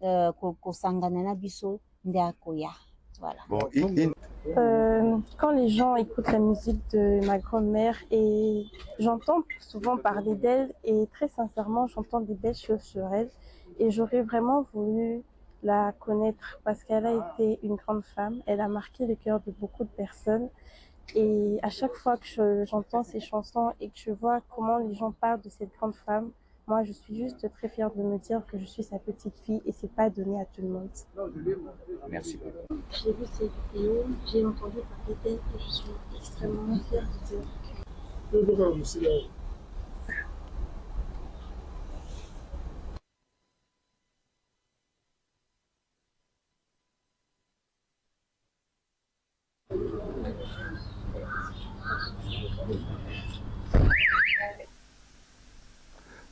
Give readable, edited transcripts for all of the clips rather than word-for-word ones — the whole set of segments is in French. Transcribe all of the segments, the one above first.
kosangana na biso nde akoya. Voilà. Bon, Quand les gens écoutent la musique de ma grand-mère et j'entends souvent parler d'elle et très sincèrement j'entends des belles choses sur elle et j'aurais vraiment voulu la connaître parce qu'elle a été une grande femme, elle a marqué le cœur de beaucoup de personnes et à chaque fois que j'entends ces chansons et que je vois comment les gens parlent de cette grande femme, moi je suis juste très fière de me dire que je suis sa petite fille et c'est pas donné à tout le monde. merci beaucoup. J'ai vu ces vidéos, j'ai entendu parler d'elle et je suis extrêmement fière de dire.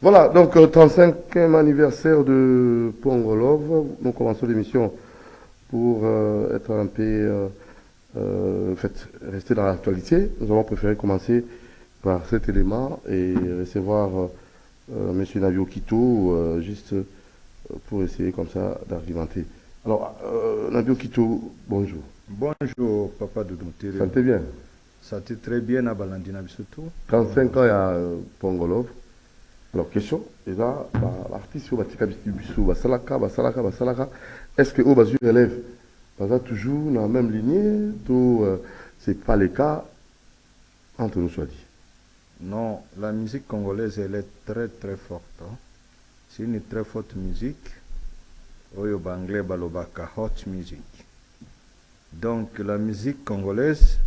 Voilà, donc 35e anniversaire de Pongolov. Nous commençons l'émission pour être un peu, en fait, rester dans l'actualité. Nous avons préféré commencer par cet élément et recevoir M. Navio Kito, juste pour essayer comme ça d'argumenter. Alors, Navio Kito, bonjour. Bonjour, papa de Domptere. Sentez bien? Ça t'est très bien à Balandina Bisoto. 35 ans, il y a Pongolov. Alors, question, et là, l'artiste, est-ce que Obazu relève toujours dans la même lignée ou c'est pas le cas entre nous soit dit? Non, la musique congolaise, elle est très très forte. Hein. C'est une très forte musique. Oyo banglais balobaka hot music. Donc la musique congolaise,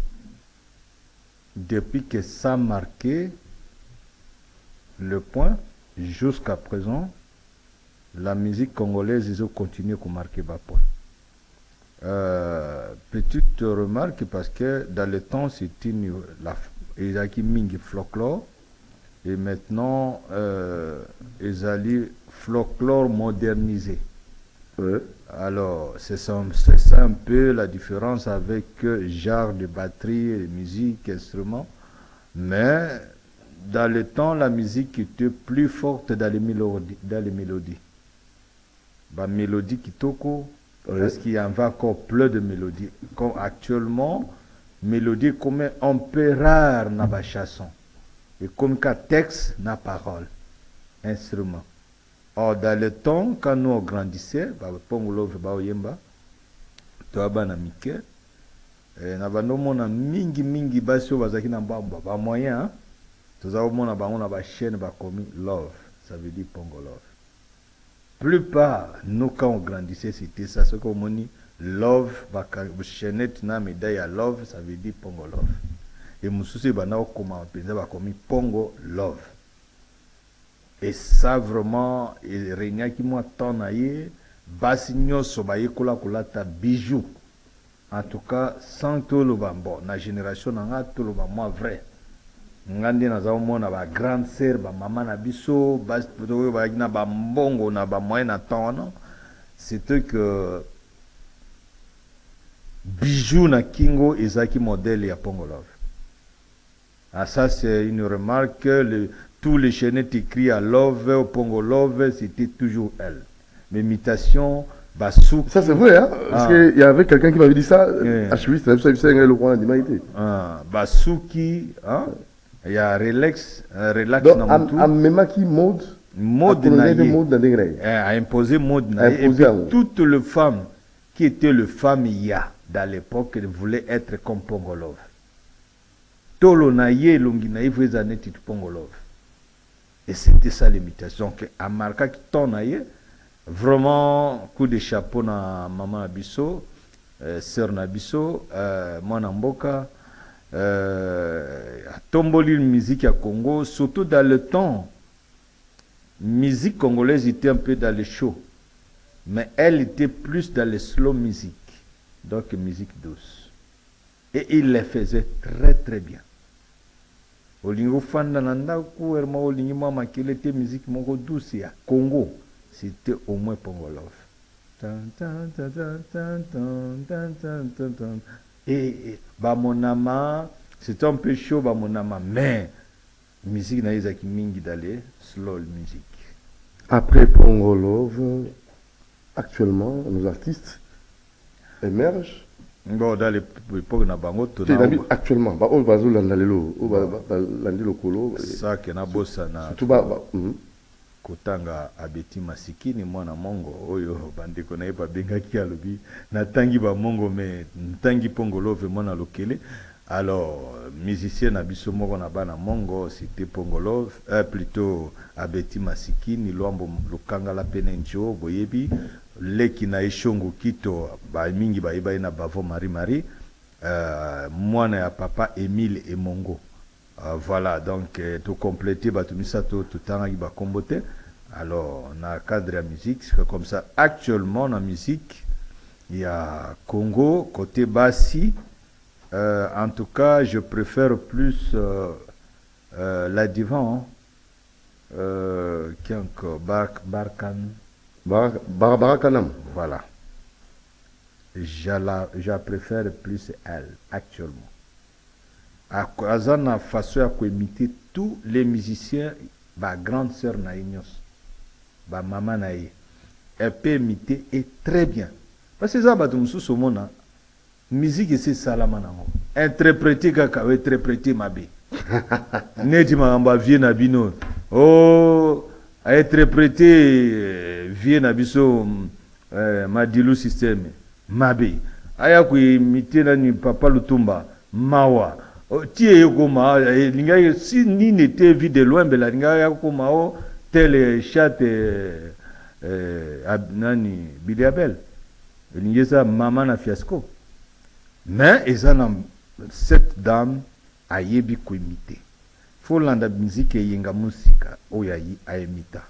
depuis que ça a marqué le point, jusqu'à présent, la musique congolaise, ils ont continué à marquer le point. Petite remarque, parce que dans le temps, c'était ils avaient mis folklore, et maintenant, ils allaient folklore modernisé. Ouais. Alors, c'est ça un peu la différence avec genre de batterie, de musique, instruments. Mais dans le temps, la musique était plus forte dans les mélodies. La mélodie qui toko, parce qu'il y en a encore plein de mélodies. Comme actuellement, mélodie comme un peu rare dans la chanson. Et comme qu'un texte, n'a parole, instrument. Or, dans le temps, quand nous grandissions, Pongolov Baoyemba, Toaba na Mike, na bandomona mingi basio bazaki na ba moyen, tozabomona bango na ba chaîne ba komi love, ça veut dire Pongolov. Plupart, nous quand on grandissait, c'était ça, ce qu'on dit love, ba chaînette na médaille à love, ça veut dire Pongolov. Et mususi banao koma penza ba komi Pongo love. Et ça vraiment, il régna qui moi tant naïe, basigno sobaye kula ta bijou. En tout cas, sans tout le bambo, na génération n'a tout le bambo vrai. Ngandi na zao mona ba grande sœur, ba maman na biso, bas poto ba na ba mbongo na ba moyen na temps. C'était que bijou na kingo ezaki modèle ya Pongolov. Ah ça c'est une remarque. Tous les chaînettes écrits à Love, au Pongo Love, c'était toujours elle. Mais imitation, Basou. Ça c'est vrai, hein? Parce qu'il y avait quelqu'un qui m'avait dit ça. Acheviste, le roi d'humanité. Basouki, hein? Il y a Relax, Relax Namutu. Même qui mode. Mode a imposé mode naïe. Et puis toutes les femmes qui étaient les femmes ya dans l'époque, elles voulaient être comme Pongo Love. Tolo naïe, longi naïe, vous avez été Pongo Love. Et c'était ça l'imitation. À Marca qui tourne ailleurs, vraiment, coup de chapeau na maman Abisso, sœur Nabisso, mon Amboka, tomboli musique à Congo, surtout dans le temps. Musique congolaise était un peu dans les shows, mais elle était plus dans les slow music, donc musique douce. Et il les faisait très très bien. Olingo fanda nanda ku erma olingi mama kilete musique moko douce ya Congo, c'était au moins Pongolov. Et ba monama, c'était un peu chaud ba monama, mais musique na izaki mingi d'aller slow musique. Après Pongolov, actuellement, nos artistes émergent. Bon, dans l'époque, na bango, Actuellement, on va landalelo, on va landelo kolo. Ça qui na bossa na. Tout Kotanga abeti masikini mwana mongo oyo bandeko na ye babengaki alobi natangi ba mongo me ntangi pongolove mwana lokele. Alors musicien na biso moko na bana mongo c'était pongolove plutôt abeti masikini lwambo lukanga la pene njo boyebi leki na eshongo kito ba mingi ba iba na bavo mari mwana ya papa Emile Emongo. Voilà, donc tout compléter batumisa tout temps qui va comboter. Alors, dans le cadre de la musique, c'est comme ça. Actuellement, dans la musique, il y a Congo, côté Bassi. En tout cas, je préfère plus la divan. Qui encore Barakanam. Voilà. Je préfère plus elle, actuellement. À la façon à imiter tous les musiciens, ma grande sœur Naïnios, ma maman Naï, elle peut imiter et très bien. Parce que ça, sous monde, musique c'est salamana. Interpréter kaka, interpréter ma bé. Nedi ma vie nabino. Oh, interpréter vie nabiso Madilu système, ma bé. Aya ku imiter na papa Lutumba, Mawa. Si ni n'était vu de loin, tel chat Billy Abel. Il y a maman na fiasco. Mais cette dame a yebi ko imiter. Faut landa musique et yenga musika oyayi a imita.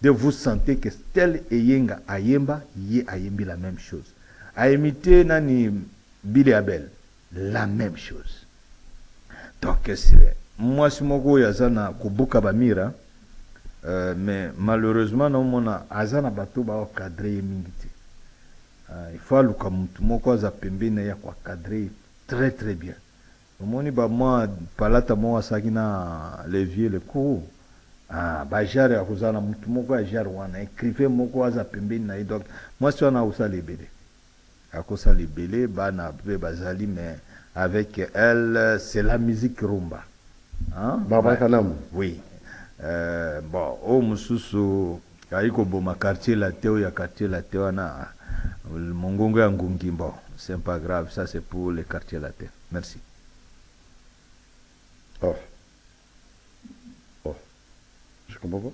De vous sentez que tel et yenga ayemba ye ayembi la même chose. A imiter nani Billy Abel la même chose. Donc, moi, si je yazana kubuka bamira, mais malheureusement, non, azana bato ba cadré mingiti. Il faut que mutu moko za pembeni ya kwa cadré très très bien. Omoni ba moi palata mo asakina levier le coup. Ba jare akuzana mutu moko ya jare wana écrivain moko za pembeni na donc moi si on a usa lebele. Akosa lebele bana be bazali mais avec elle, c'est la musique rumba. Hein? Barakanam. Oui. Bon, au Mususu, Kaiko Boma quartier la théo, ya quartier la théo, na Mongongo ya Ngungi, bon, c'est pas grave, ça c'est pour les quartiers la théo. Merci. Oh. Je comprends pas.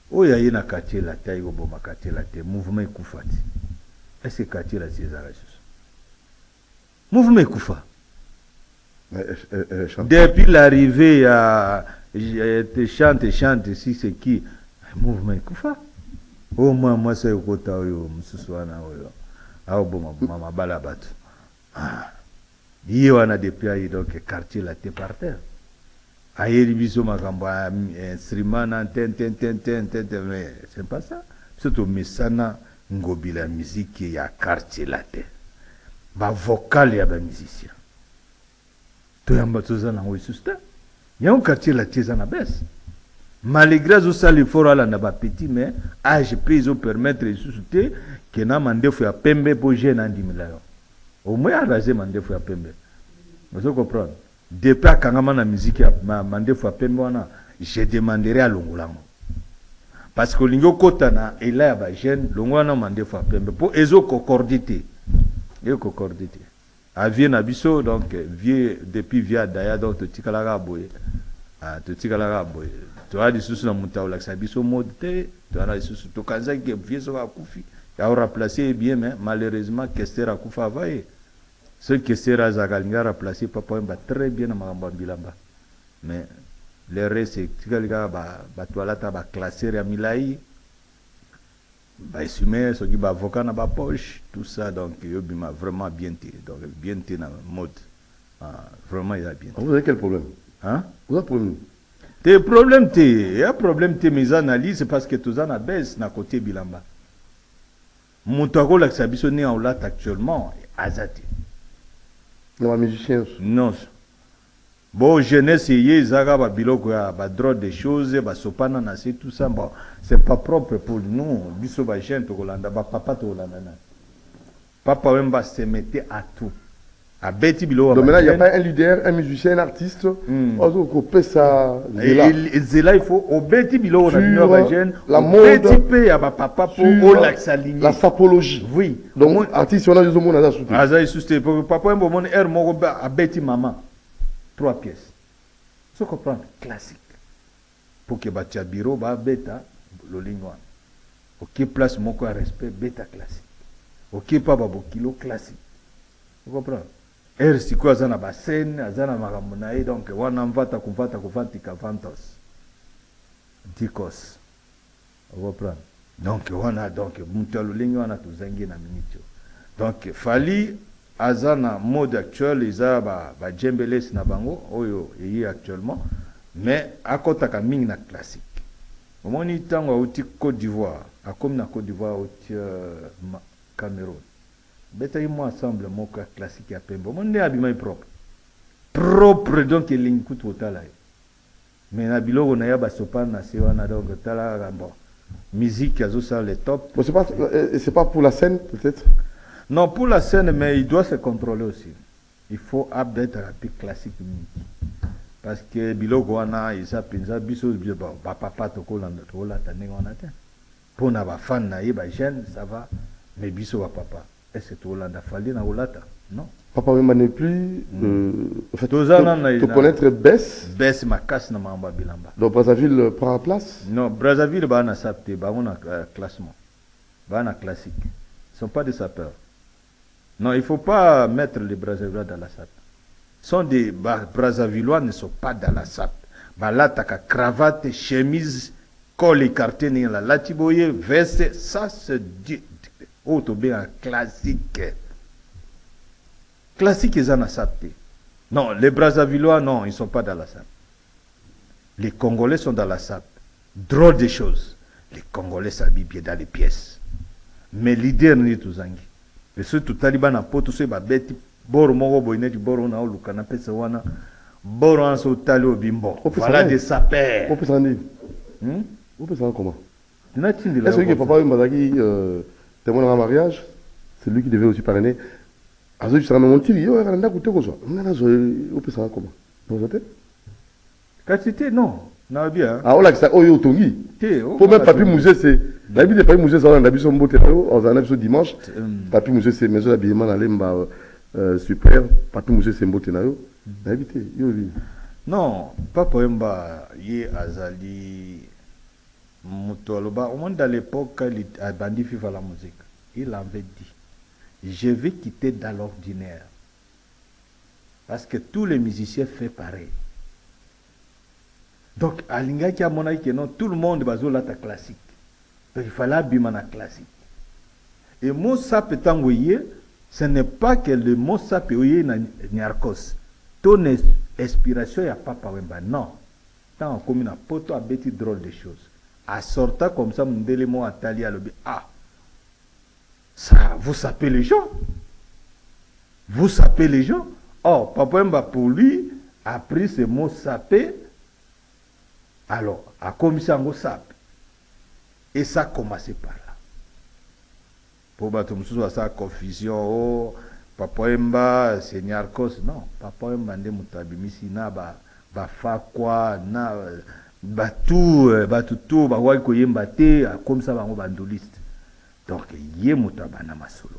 Oh, ya na quartier la théo, Boma quartier la théo, mouvement Koufati. Est-ce que quartier la théo, mouvement Koufa. Depuis l'arrivée à chante, si c'est qui mouvement Koufa. Au moins, moi, c'est au côté où Moussouana, au bon, maman Balabatu. Il y a des pays, donc, quartier là, t'es par terre. Aïe, biso makamba, instrument, mais c'est pas ça. Surtout, Messana, Ngobi, la musique, il y a quartier là, t'es. Ba vocal ya ba musicien to yamba tozana ngo isusta ya un quartier la tiza na bes malgré zo sali fora la na ba petit mais âge peut zo permettre isuste que na mandefo ya pembe po jeune andimila yo au moins araser mandefo ya pembe vous comprenez depuis kangama na musique ya mandefo ya pembe wana je demanderai à longolango parce que lingo kotana ela ya ba jeune longwana mandefo ya pembe po ezo concordité. Et concordité. A vie nabiso donc vie depuis via daya donc to tikalaga boye. To tikalaga boye. To a disusu na mutaw la sabiso modte, to ana disusu to kanza ke vie so akufi. Ya aura placé bien mais malheureusement Kestera kufa vae. Ce Kestera zagalinga remplacé papa mba très bien na magamba bilamba. Mais le reste tikalaga ba toilette ba classer ya milai. Bah, ce qui va avocat na ba poche, tout ça, donc, il m'a vraiment bien té, donc, bien té na mode. Vraiment, il a bien té. Vous avez quel problème? Hein? Vous avez problème? Tes problèmes, il y a problème, mes analyses, c'est parce que tout ça, na baisse, na côté bilamba. Mon taro, là, que ça bisonné en lat actuellement, azati. Non, musicien. Non. Bon, jeunesse, Zaga, Babiloko, droit des choses, Sopana, Nasi, tout ça, bon, c'est pas propre pour nous. Biso, Bajen, Togolanda, Papa, Togolanda. Papa, Wemba se mettait à tout. À Betty Bilo. Donc maintenant, il n'y a pas un leader, un musicien, un artiste. On peut ça. Et Zela, il faut. Au Betty Bilo, on a vu la mode. Betty à Papa pour la sapologie. Oui. Donc, artiste, on a des hommes à soutenir. Aza, il Papa, un air, mon à Betty Maman. 3 pièces. Ce qu'on prend, classique. Pour que Batia Biro, Beta, Lolingwa. Ok, place mon respect, Beta classique. Ok, pas Kilo classique. Vous comprenez? Si quoi, Azana Bassen, Azana Maramunae, donc, Wana Mvata, Kuvata, Kuvantika, Vantos. Dikos. Vous comprenez? Donc, Wana, donc, Moutalolingwa, on a tout zengi na minitio. Donc, Fali, Azana mode actuel, ils ont djembeles na bango, oyo yi actuellement, mais à côté de ming na classique. Au moment où tango outi Côte d'Ivoire, à comme na Côte d'Ivoire outi Cameroun. Beta yi mo ensemble mon classique à pembo. Mon né abima propre. Propre donc il l'incoute au talai. Mais na biloko na ya ba sopan na sewana donc tala bon. Musique azo ça les top. Bon, c'est pas pour la scène peut-être. Non, pour la scène, mais il doit se contrôler aussi. Il faut update à la pique classique. Parce que Biloko wana, il s'appelle Biso, papa toko la tane wana te. Pour na ba fan na ye ba jeune, ça va. Mais Biso wa papa, est-ce que tu l'as fallu na olata? Non. Papa même n'est plus. En fait, te connaître baisse. Baisse ma casse na mamba bilamba. Donc Brazzaville prend la place. Non, Brazzaville ba na sapte, ba on a classement, ba na classique. Ils sont pas des sapeurs. Non, il ne faut pas mettre les Brazzavillois dans la SAP. Sont des Brazzavillois ne sont pas dans la SAP. Balataka, cravate, chemise, col écarté, la latiboye, veste, ça se dit. Oh, tu bien classique. Classique, ils en ont SAP. Non, les Brazzavillois, non, ils ne sont pas dans la SAP. Les Congolais sont dans la SAP. Drôle des choses. Les Congolais s'habillent bien dans les pièces. Mais l'idée n'est tout zangi. Et surtout Taliban a potu se ba beti boro moko boineti boro na oluka na pesa wana boro anso tali obimbo voilà des sapeurs. On peut s'en dire. On peut s'en comment? Est-ce que papa Mbazaki témoin en mariage, c'est lui qui devait aussi parrainer. Azo tu seras mon tir, yo randa kuté ko so. On peut s'en comment? Vous entendez? Quantité non. Na bien. Ah on l'a ça oyo tongi. Pour même papier musée c'est d'habitude papier musée ça on a d'habitude son beauté on en a sur dimanche. Papier musée c'est maison d'habillement dans lemba super, papier musée c'est beauté na yo. D'habitude yo li. Non, papa Mba yé azali Mutoloba au monde à l'époque il a bandi FIFA la musique. Il avait dit je vais quitter dans l'ordinaire. Parce que tous les musiciens font pareil. Donc, à l'ingaki à mon avis, non, tout le monde va jouer la classique. Donc, il fallait bimana classique. Et mon sap étant ouïe, ce n'est pas que le mot sap est ouïe nyarkos. Ton inspiration, il n'y a pas par Wemba. Non. Tant comme une poto a bêti drôle de choses. À sortir comme ça, mon délément à Tali à l'obé. Ah, ça, vous sapez les gens. Vous sapez les gens. Oh, Papa Wemba, pour lui, a pris ce mot sapé. Alors, à commission au sap. Et ça a commencé par là. Pour battre ça confusion, oh, Papa Mba, Seigneur Kos, non, Papa Mba nde mutabimisi na ba fa quoi, na ba tout, ba wa ko yemba te, comme ça bango bandoliste. Donc, yé mutabana masolo.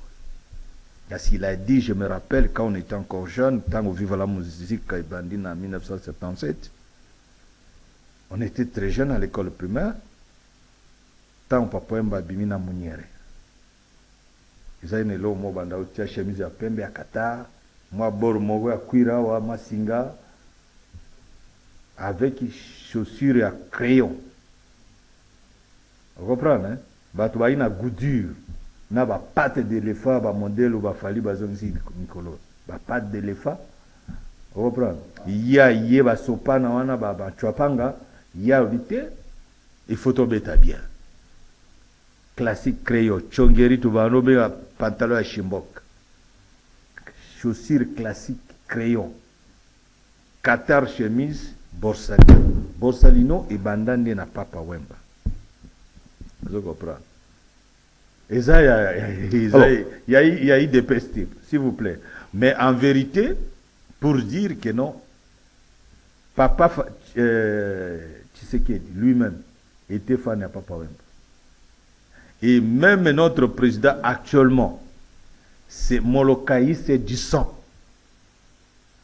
Parce qu'il a dit, je me rappelle quand on était encore jeune, quand on vivait la musique Kaibandine en 1977. On était très jeunes à l'école primaire. Tant papa Mba bimina muniere. Ils avaient une lomo banda utia chemise à pembe à kata, moi bor mogo à cuira ou à masinga, avec chaussures à crayon. Vous comprenez, hein? Batu na goudure, na ba patte d'éléphant, ba modèle ou ba fali ba zonzi Nicolo, ba patte d'éléphant. Vous comprenez? Yé ba sopana wana ba chwapanga. Il y a il faut tomber bien. Classique crayon, chongeri tu vas nommer pantalon à chimbok. Chaussures classiques crayon. Qatar chemise, Borsalino. Borsalino et bandande na Papa Wemba. Vous comprenez? Et ça, il y a eu des pestes, s'il vous plaît. Mais en vérité, pour dire que non, Papa Tshisekedi lui-même était fan à Papa Wemba. Et même notre président actuellement, c'est Molokaï, c'est du sang.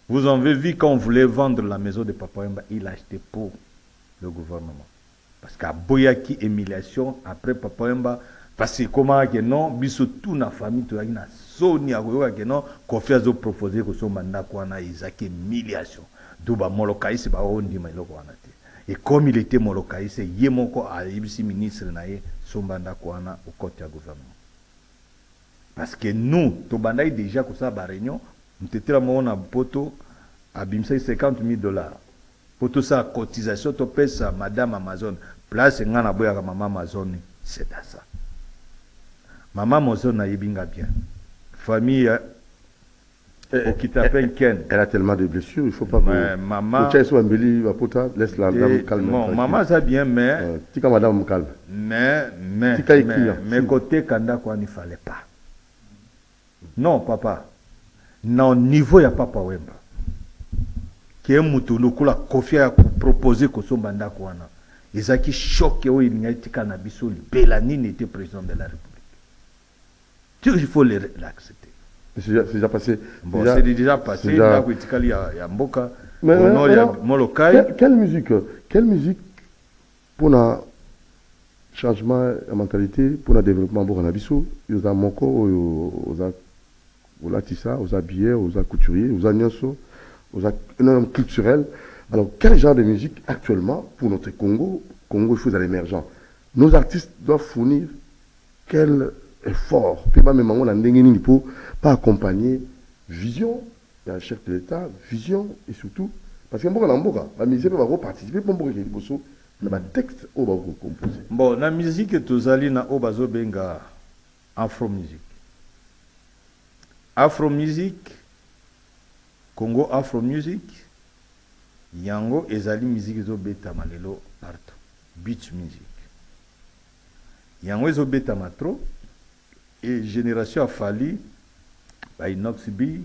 Vous avez vu quand on voulait vendre la maison de Papa Wemba, il a acheté pour le gouvernement. Parce qu'à Boyaki, humiliation, après Papa Wemba, parce que comment que non, biso tout na famille, tout na soni à que non, confiance au proposé que son mandat quoi na Isaac humiliation. Duba Molokaï c'est pas on dit mais et comme il était Molokaï c'est yemoko à ibisi ministre naé son mandat quoi na au côté du gouvernement. Parce que nous, to bandai déjà que ça ba réunion, nous étions là mon poto à bimsa $50,000. Pour tout ça cotisation to pesa madame Amazon place ngana boya ka maman Amazon c'est ça. Maman Amazon na yebinga bien. Famille qui t'appelle Ken. Elle a tellement de blessures, il ne faut pas que... Maman... Laisse la dame calme. Bon, maman ça bien, mais... Tika madame calme. Mais côté Kanda, quoi, il ne fallait pas. Non, papa. Non, niveau, il n'y a pas Wemba. Qui est moutou, le coup, la confiance à proposer que son banda, quoi, ils ont qui choqué, il n'y a pas cannabis, Bélani n'était président de la République. Il faut l'accepter. C'est déjà passé. Bon, c'est déjà passé. Là, il y a Mboka. Quelle musique pour le changement de mentalité, pour le développement de Bouranabiso, il y a Moko, il y a Tissa, il y a Billet, il y a Couturier, il y a Nyonso, il y a un homme culturel. Alors, quel genre de musique actuellement pour notre Congo? Congo, il faut aller émergent. Nos artistes doivent fournir quel effort, puis pas même on pour pas accompagner vision, il y a un chef de l'État, vision et surtout parce que la musique va participer pour que le texte va composer. Bon, la musique tous allés na obazo benga afro musique. Afro musique, Congo afro musique, yango ezali musique zo beta malelo partout, beach music. Yango zo beta matro. Et génération a fallu, Inoxbi,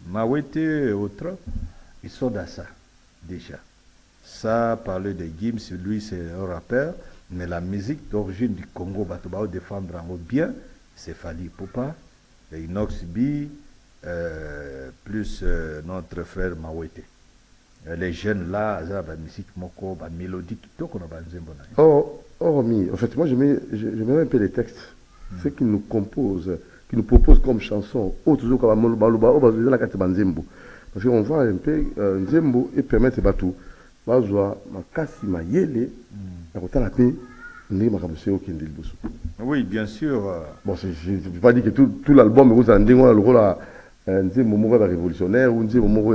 Mawete et autres, ils sont dans ça, déjà. Ça, parler de Gims, lui c'est un rappeur, mais la musique d'origine du Congo, va défendre en haut bien, c'est Fali Poupa, Inoxbi, plus notre frère Mawete. Les jeunes là, ils ont la musique moko, la mélodie, tout qu'on a besoin. Hormis, en fait, moi j'aimais un peu les textes, ce qu'ils nous composent, qu'ils nous proposent comme chanson, toujours comme parce qu'on voit un peu Nzembo et permettre Batou, oui, bien sûr. Bon, je ne veux pas dire que tout l'album est le rôle à Nzembo révolutionnaire ou Nzembo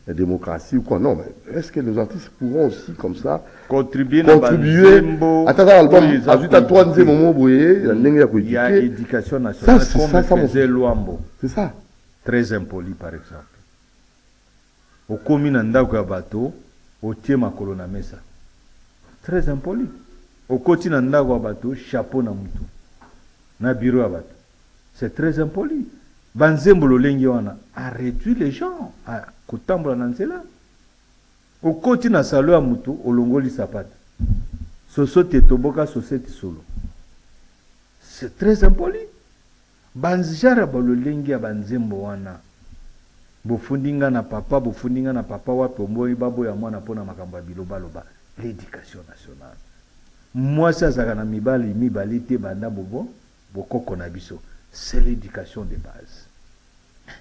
la démocratie ou quoi. Non, mais est-ce que les artistes pourront aussi, comme ça, contribuer à l'album? Il y a éducation nationale, comme faisait Luambo. C'est ça. Très impoli, par exemple. Au commune Ndako Abato, au Tiema Kolona Mesa. Très impoli. Au quotidien Ndako Abato, chapeau na mutu. Na bureau Abato. C'est très impoli. Banzembo Lolengi wana a réduit les gens à Kotambola Nanzela. Au côté na salo ya mutu olongoli sapata. Sosote toboka société solo. C'est très impoli. Banzijara Lolengi ya banzembo wana. Bofundinga na papa wapi omboi babo ya mwana pona makambo ya biloba loba. L'éducation nationale. Moi ça zakana mibali te banda bobo bokoko na biso. C'est l'éducation de base.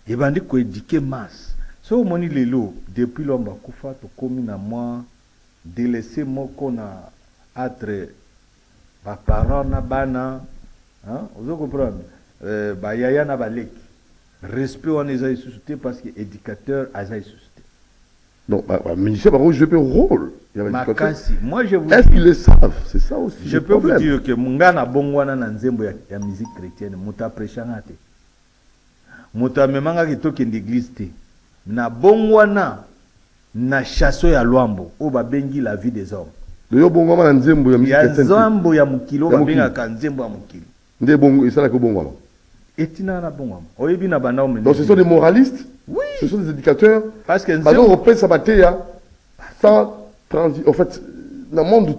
Et bandi ko éduquer masse. So moni lelo depuis l'omba kufa to komi na moi délaisser moko na atre ba parents na bana, hein, vous comprenez? Ba yaya na baleki. Respect on les a suscité parce que éducateur a suscité. Donc ministère va jouer un rôle. Moi je vous est-ce qu'ils le savent? C'est ça aussi. Je peux vous dire que mungana bongwana na nzembo ya musique chrétienne muta prêchana te. Muta memanga ki toke l'église te. na bongwana na chasso ya Luambo o babengi la vie des hommes. Yo bongoma na nzembo ya musique ya chrétienne. nzambo ya mukili babengaka nzembo ya mukili. Nde bongo isala ko bongoma. Etina na bongoma. Oyebi na bana omene. Donc ce sont des moralistes. Oui. Ce sont des éducateurs. Parce que Bazo repère sabateya sans transi. En fait, dans le monde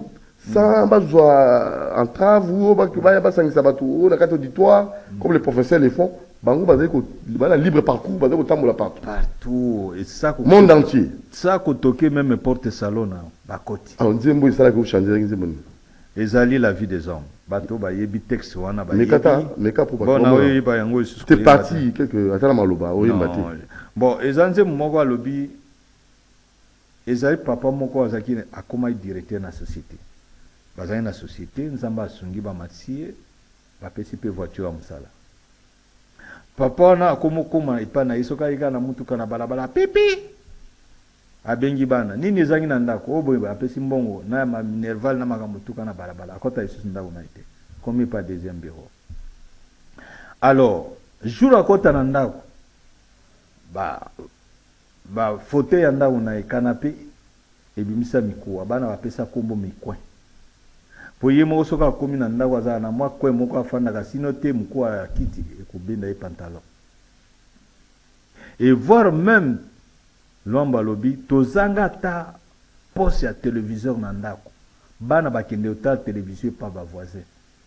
sans besoin entrave ou ba sangisa batu na kati auditoire comme les professeurs les font. Bango bazé ko bana libre parcours bazé ko tambola partout. Partout et ça monde entier. Ça ko toqué même porte salon na bakoti. Alors nzembo isala ko changer nzembo. Ezali la vie des hommes. Bato ba yebi texte wana ba yebi. Meka pour bon na oyi ba yango isusu. C'est parti quelque atala maloba oyi mbati. Bon ezanze moko alobi ezali papa moko azaki akoma directeur na société. Bazali na société nzamba asungi ba matie ba pesi pe voiture ya musala. Papa na akomokoma ipana isoka ika na mutuka na balabala pipi abengi bana nini ezangi na ndako oboye apesi mbongo na ma minerval na makambo tuka na balabala akota isusu ndako na ite comme pas deuxième bureau. Alors jour akota na ndako ba fauteuil ya ndako na canapé ebimisa mikuwa bana bapesa kombo mikwe po ye moko soka akomi na ndako azala na mwa kwe moko afandaka sino te mikuwa ya kiti ekobenda ye pantalon et voir même Luambo alobi tozanga ta poste ya téléviseur na ndako bana bakende otala télévision pa ba voisin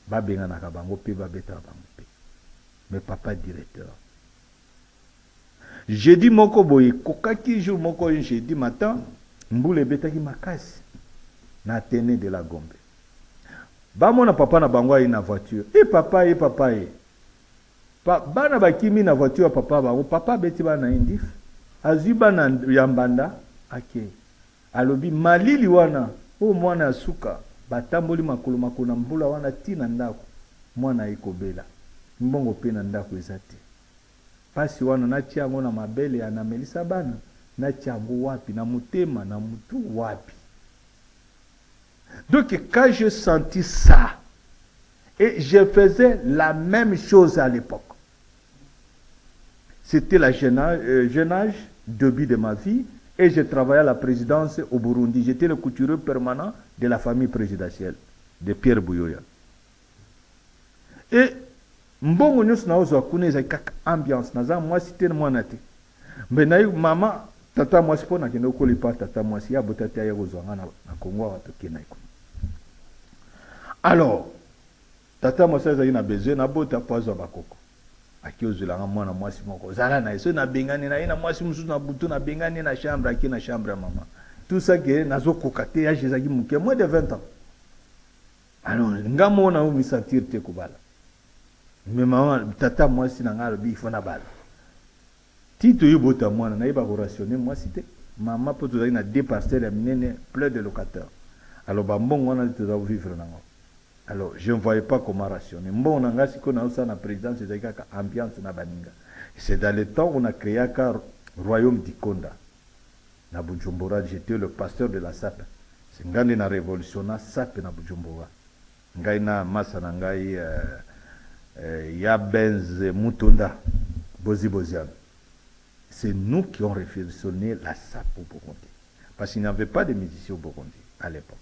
babenganaka bango pe babetaka bango pe mais papa directeur jeudi moko boye kokaki jour moko jeudi matin mbula ebetaki makasi na tene de la Gombe bamona papa na bango ayi na voiture papa bana bakimi na voiture ya papa bango papa beti bana indif azwi bana ya mbanda ake alobi malili wana o mwana ya suka batamboli makolo makolo na mbula wana tina ndako mwana ekobela mbongo pe na ndako ezate pasi wana natia yango na mabele ya namelisa bana natia yango wapi na mutema na mutu wapi. Donc quand je sentis ça et je faisais la même chose à l'époque. C'était la jeune âge, début de ma vie, et je travaillais à la présidence au Burundi. J'étais le couturier permanent de la famille présidentielle de Pierre Buyoya. Et mbongo nyos na ozo akune za kaka ambiance naza moi cité moi naté. Mais na maman tata moi sipo na kende ko lipa tata moi si ya botata ya ozo ngana na Kongo wa to kena iko. Alors tata moi ça na besoin na bota pozo bakoko. Akiozulanga mwana mwasi moko zala na eso na bengani na ina mwasi musu na butu na bengani na chambre aki na chambre ya mama tout ça que nazo kokate ya jezaki muke moins de 20 ans. Alors ngamo na umi sentir te kubala mais maman tata mwasi na ngalo bi fona bala tito yibota mwana na iba ko rationner mwasi te mama poto na deux parcelles ya minene plein de locataires. Alors ba mbongo wana te za vivre nango. Alors, je ne voyais pas comment rationner. Bon, on a la présidence, c'est ambiance na baninga. C'est dans le temps où on a créé un royaume d'Ikonda. Na Bujumbura, j'étais le pasteur de la SAP. C'est ngandi na révolution na SAP na Bujumbura. Ngai na masa na ngai ya Benz Mutonda Bozi Bozian. C'est nous qui avons révolutionné la SAP au Burundi. Parce qu'il n'y avait pas de musiciens au Burundi à l'époque.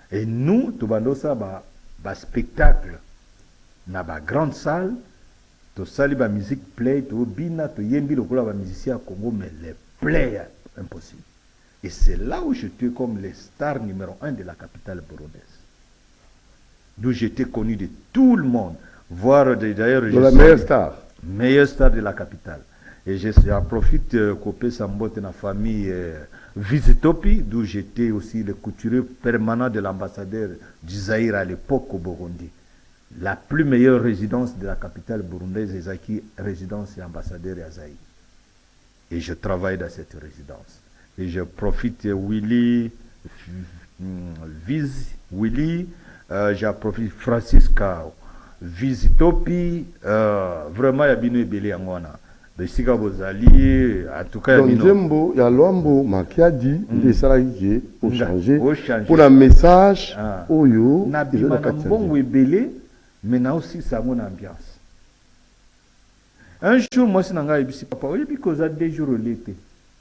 Et nous, tout le monde ba spectacle na ba grande salle, to sali ba musique play, to bina, to yembi le ba musicien à Congo, mais les play impossible. Et c'est là où j'étais comme le star numéro 1 de la capitale burundaise. D'où j'étais connu de tout le monde, voire d'ailleurs la meilleure star. Meilleure star de la capitale. Et j'en profite couper sa mbote na famille Visitopi, d'où j'étais aussi le couturier permanent de l'ambassadeur du Zaïre à l'époque au Burundi. La plus meilleure résidence de la capitale burundaise est Zaki, résidence et ambassadeur à Zaïre. Et je travaille dans cette résidence. Et je profite Willy, j'en profite Francisca, Visitopi, vraiment il y a bien belé en wana. En tout cas, donc Nzembo, il y a Luambo, Makiadi, des salariés ont changé pour un message au yo. Bon belé, mais aussi ça mon ambiance. Un jour, moi, c'est nanga ibisi papa, oui, because à 2 jours l'été.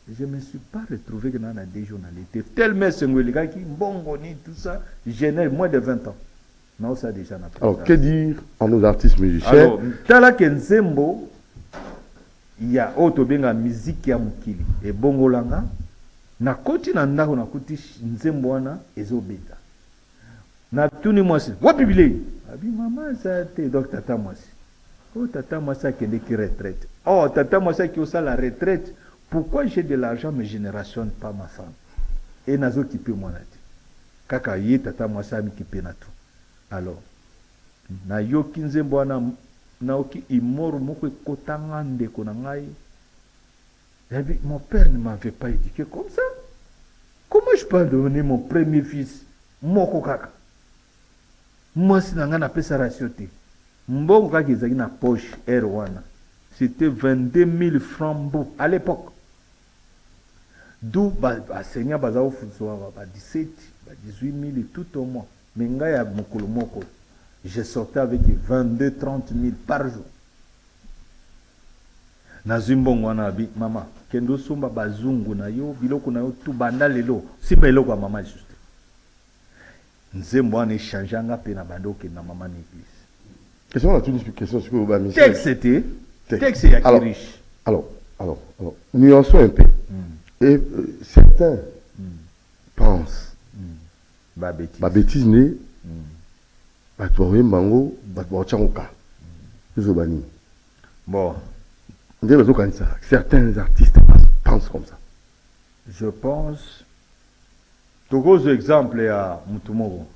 Je ne me suis pas retrouvé que dans 2 jours dans l'été. Tellement c'est les gars qui bongoni, tout ça, j'ai moins de 20 ans. Non, ça déjà n'a pas. Alors, que dire à nos artistes musiciens? Alors, tala Kenzembo, il y a autre benga musique ya mukili. Et bongolanga, na koti na ndako na koti nzembo wana ezobeta. Na tuni mwasi, wapi bile? Abi maman ça te donc tata mwasi. Oh tata mwasi kende ki retraite. Oh tata mwasi qui osa la retraite. Pourquoi j'ai de l'argent mais je ne rationne pas ma femme? Et nazo kipe mwana te. Kaka ye tata mwasi ami kipe na tout. Alors, na yoki nzembo wana naoki imoro moko ekotanga ndeko na ngai. Mon père ne m'avait pas éduqué comme ça. Comment je peux donner mon premier fils moko kaka? Moi si nanga na pesa ratio te. Mbongo kaka ezaki na poche R1. C'était 22 000 francs beau à l'époque. D'où enseignant bazao fusoa ba 17, ba 18 000 tout au mois. Mais ngai ya mokolo moko. Je sortais avec 22 30 000 par jour. Na zimbongo wana bi mama kendo somba bazungu na yo biloko na yo tu banda lelo simba eloko ya mama juste. Nzembo wana échangeanga pe na bandoke na mama n'église. Question, on a une question sur le bas. Texte c'était texte il y a riche. Alors, nuançons un peu. Et certains pensent, Ba bêtise. ma bêtise n'est, bah tu vois bango, bah tu vois tchangoka. Bon, certains artistes pensent comme ça. je pense. Togozo exemple à Mutumoro.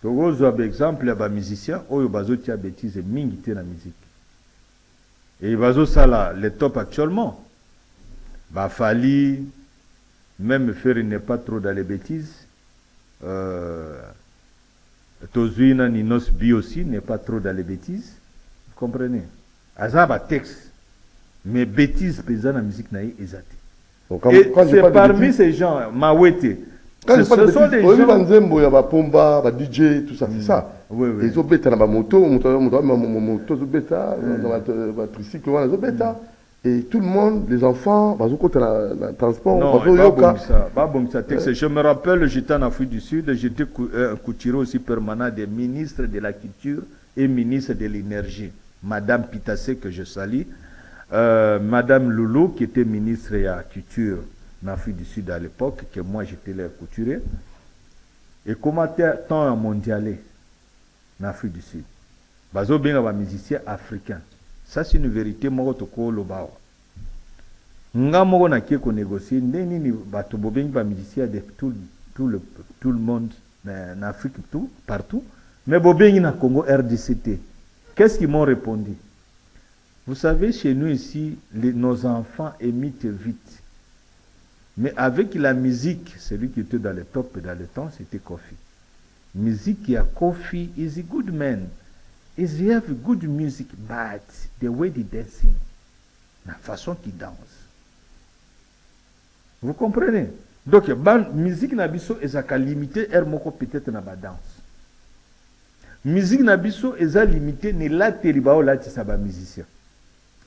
Togozo exemple à ba musicien, oyo bazo tia bêtise mingi te na musique. Et bazo sala les top actuellement. Bah Fali, même faire n'est pas trop dans les bêtises. Tozuina Ninos Bi aussi n'est pas trop dans les bêtises. Vous comprenez? Azaba texte. Mais bêtises pesant la musique naïe ezate. Et c'est parmi ces gens, Mawete. Quand Ce sont des gens. il y a Pomba, DJ, tout ça, c'est ça. Oui, oui. Ils ont bêta dans la moto, moto, bêta, dans la tricycle, ils ont bêta. Et tout le monde, les enfants, ils ont le transport. Non, pas bon ça. Je me rappelle, j'étais en Afrique du Sud, j'étais couturier aussi permanent des ministres de la Culture et ministre de l'Énergie. Madame Pitassé, que je salue. Madame Loulou, qui était ministre de la Culture en Afrique du Sud à l'époque, que moi j'étais leur couturier. Et comment tant mondialais en Afrique du Sud. Bazo bien un musicien africain. Ça c'est une vérité moko toko lobawa. Nga moko na kieko négocier ndeni ni bato bobengi ba musicien de tout le monde en Afrique tout partout. Mais bobengi na Congo RDCT. Qu'est-ce qu'ils m'ont répondu? Vous savez, chez nous ici, nos enfants émitent vite. Mais avec la musique, celui qui était dans le top et dans le temps, c'était Kofi. Musique, il y a Kofi, is a good man. Is he have good music, but the way they dancing, la façon qu'il danse. Vous comprenez? Donc, la musique nabiso est limité, peut-être na ba danse. Musique nabiso est limité, ne la teribao la tisa ba musicien.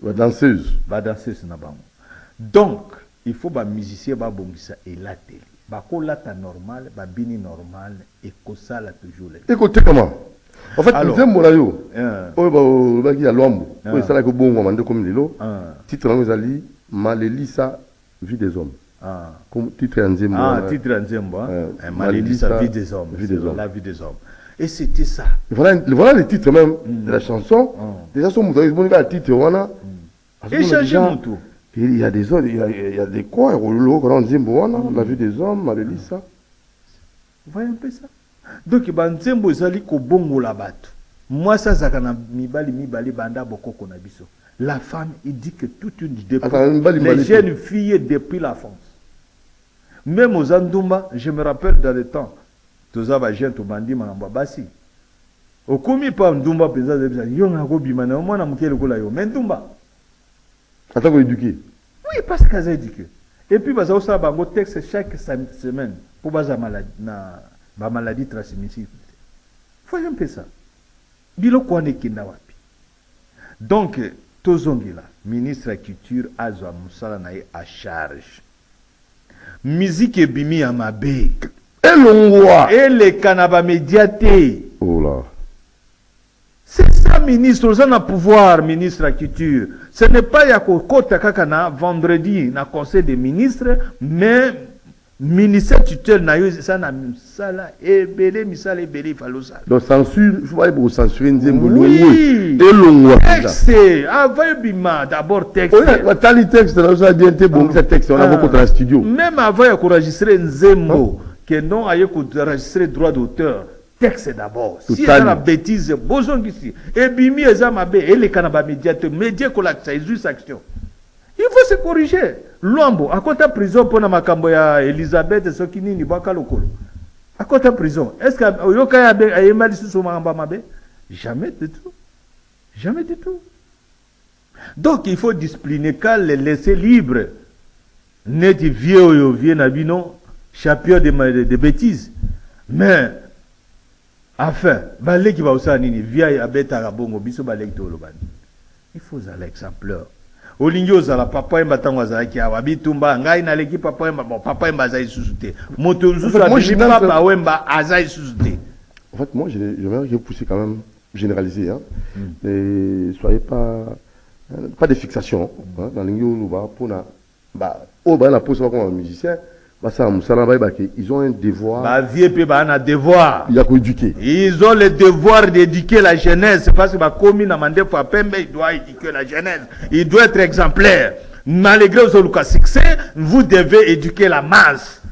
Ba danseuse. Ba danseuse na bango. Donc, il faut ba musicien ba bongisa et la télé. Ba ko lata normal, ba bini normal et ko sala toujours les. Écoutez comment? En fait, nous aimons la yo. Oh bah il y a l'ombre. Oh ça là que bon on comme lilo. Titre nous ali Malelisa vie des hommes. Comme titre Nzembo. Titre Nzembo. Malelisa vie des hommes. La vie des hommes. Et c'était ça. Voilà les titres même de la chanson. Déjà son mot le titre voilà. Et changer mon tout. Il y a des autres, il y a des quoi quand Nzembo la vie des hommes Malelisa. Voyez un peu ça. Donc Nzembo ezali ko bongo la bato. Moi ça zakana mibali banda bokoko na biso. La femme il dit que toute une les jeunes filles depuis la France. Même aux Andumba, je me rappelle dans le temps, tous les jeunes to bandi manamba basi. Okomi pa Ndumba peza zebisa yo ngako bimana mwana mukele kola yo Ndumba. Attends qu'on éduqué. Oui, parce que ça éduqué. Et puis baza osa bango texte chaque semaine pour baza maladie transmissible. Voyons un peu ça. Bilo kwa ne kinda wapi. Donc, tozongila, ministre de la culture azwa musala na ye à charge. Musique ebimi ya mabe. Elongwa. Et les canaba médiatés. Oh là. C'est ça, ministre. Vous avez un pouvoir, ministre de la culture. Ce n'est pas Yako Kota Kakana vendredi, na conseil des ministres, mais ministère tutelle na yo ça na misala ebele misala ebele falosa. Donc censure, il faut pas pour censurer Nzembo. Oui. Elongwa. Texte, avant bima d'abord texte. Oui, tali texte là, ça a bien été bon, ce texte on a beaucoup dans le studio. Même avant de enregistrer Nzembo, que non aille enregistrer droit d'auteur. Texte d'abord. Si il y a la bêtise, besoin ici. Et bimi ezamabe et les canaba médiateur, média collecte, ils action. Il faut se corriger. Luambo, à côté de prison pour na makambo ya Elisabeth Sokini ni baka lokolo. À côté de prison, est-ce que yoka ya be ayemali susu mamba mabe? Jamais du tout. Jamais du tout. Donc il faut discipliner quand les laisser libres. Net vieux yo vieux nabino, champion de bêtises. Mais enfin, balé qui va aussi nini via abeta rabongo biso balé to lobani. Il faut à l'exemplaire. Olingo zala papa emba tango azaki awabi tumba ngai na leki papa emba bon papa emba zai susute. Moto nzusu abini papa wemba azai susute. En fait, moi j'aimerais que vous poussiez quand même généraliser hein. Et soyez pas de fixation hein dans l'ingio nous va pour na ba au ba na pose comme un musicien. Ils ont un devoir. Il y a qu'à éduquer. Ils ont le devoir d'éduquer la jeunesse. Parce que la commune a demandé pour Pembe, il doit éduquer la jeunesse. Il doit être exemplaire. Malgré le succès, vous devez éduquer la masse.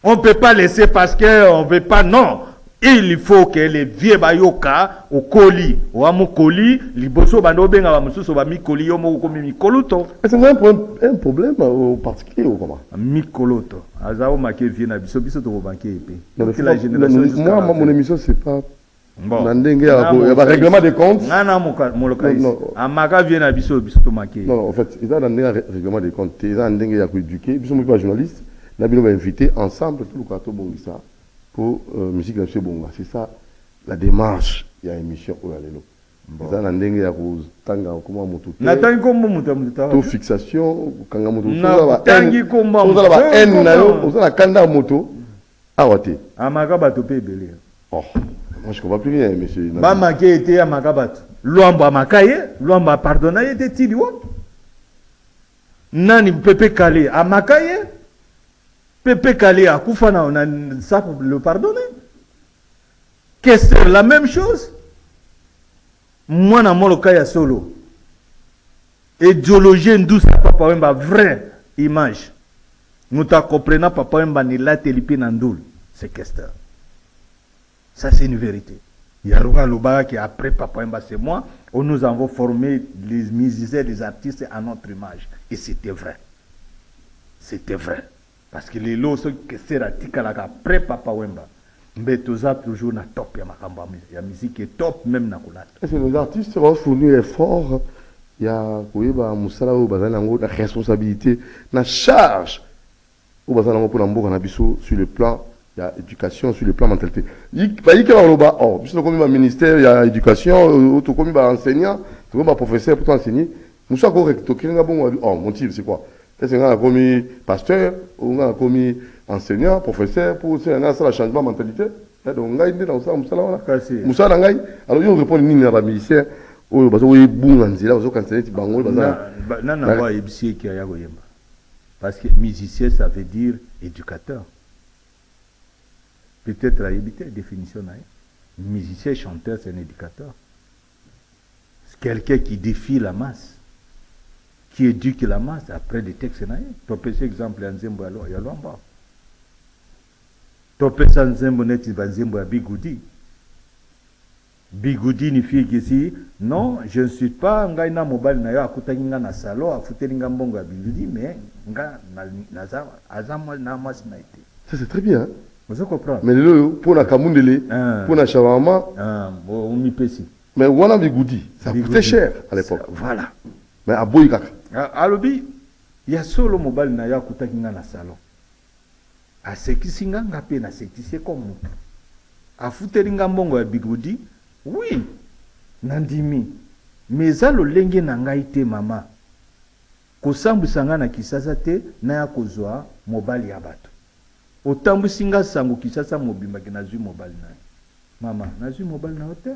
On ne peut pas laisser parce qu'on ne veut pas. Non. Il faut que les vieux bayoka au colis, au amu colis, les bosso bandobenga va mususu ba mikoli yomo komi mikoloto. C'est un problème au particulier ou comment? Mikoloto. Azao make vient na biso biso to banke épée. Moi mon émission c'est pas bon. Il y a un règlement des comptes. Non, Amaka vient na biso biso to make. Non, en fait, il y a un règlement des comptes. Il y a un dingue à éduquer. Biso moi pas journaliste. Là bino va inviter ensemble tout le kato bongisa. Pour musique de Bonga. C'est ça la démarche. Il y a une émission au Galelo. Ça, on a une rose. Tanga, comment moto. Nathan, comment moto. To fixation, kanga moto. Tangi, comment moto. Vous avez la haine, vous avez la kanda moto. Ah, ouais. Amagabato pebele. Oh, moi je comprends plus rien, monsieur. Bamake était Amagabato. Luamba makaye, Luamba pardonnaye était Tiliwa. Nani Pepe Kale, Amakaye. Pepe Kale a Koufana, on a ça pour le pardonner. Qu'est-ce que c'est la même chose? Moi, na molokaya solo. Idéologie douce papa wemba vraie image. Nous t'a comprenant papa wemba ni la telipi nandoul. C'est qu'est-ce que ça c'est une vérité. Il y a Roga Loba qui après papa wemba c'est moi. On nous avons formé les musiciens, les artistes à notre image. Et c'était vrai. C'était vrai. Parce que les lots qui sont après Papa Wemba, mais toujours na top ya makamba ya musique est top même na kulata. Est-ce que les artistes vont fournir effort? Il y a Koueba Moussala ou Bazanango la responsabilité, la charge au Bazanango pour l'ambour en abisso sur le plan il y a éducation, sur le plan mentalité. Il y a oh, puisque comme un ministère, il y a éducation, comme un enseignant, comme un professeur pour t'enseigner. Moussa correct, oh, mon type c'est quoi? Est-ce qu'on a commis pasteur, ou on a commis enseignant, professeur, pour ça, la changement de mentalité? Donc, on a dans ça, Moussa Nangaï. Alors, on répond à la musicien, ou parce que bon, on dit là, on a enseigné, parce que musicien, ça veut dire éducateur. Peut-être la définition, musicien, chanteur, c'est un éducateur. C'est quelqu'un qui défie la masse. Qui éduque la masse après des textes. Tu peux par exemple en Zembo il y a longtemps. Tu peux en Zembo net en Zembo à Bigoudi. Bigoudi ni fille qui dit non, je ne suis pas un gars mobile na yo akutanginga na salon afutelinga mbongo à Bigoudi mais nga naza azamwa na masinaité. Ça c'est très bien. Vous comprenez? Mais le pour la Kamundele, pour la Shawarma, on m'y pèse. Mais voilà Bigoudi, ça coûtait cher à l'époque. Voilà. Mais à Boyikaka. Alobi, il y a solo mobile na ya kutakinga na salon. A sekisinga ngape na sekisi comme a futelinga mbongo ya Bigoudi. Oui. Nandimi. mais eza lolenge na ngai te mama kosambwisa nga na Kisasa te na ya kozwa mobali ya bato otambwisi nga sango Kisasa mobimaki nazwi mobali na ye mama nazwi mobali na yo te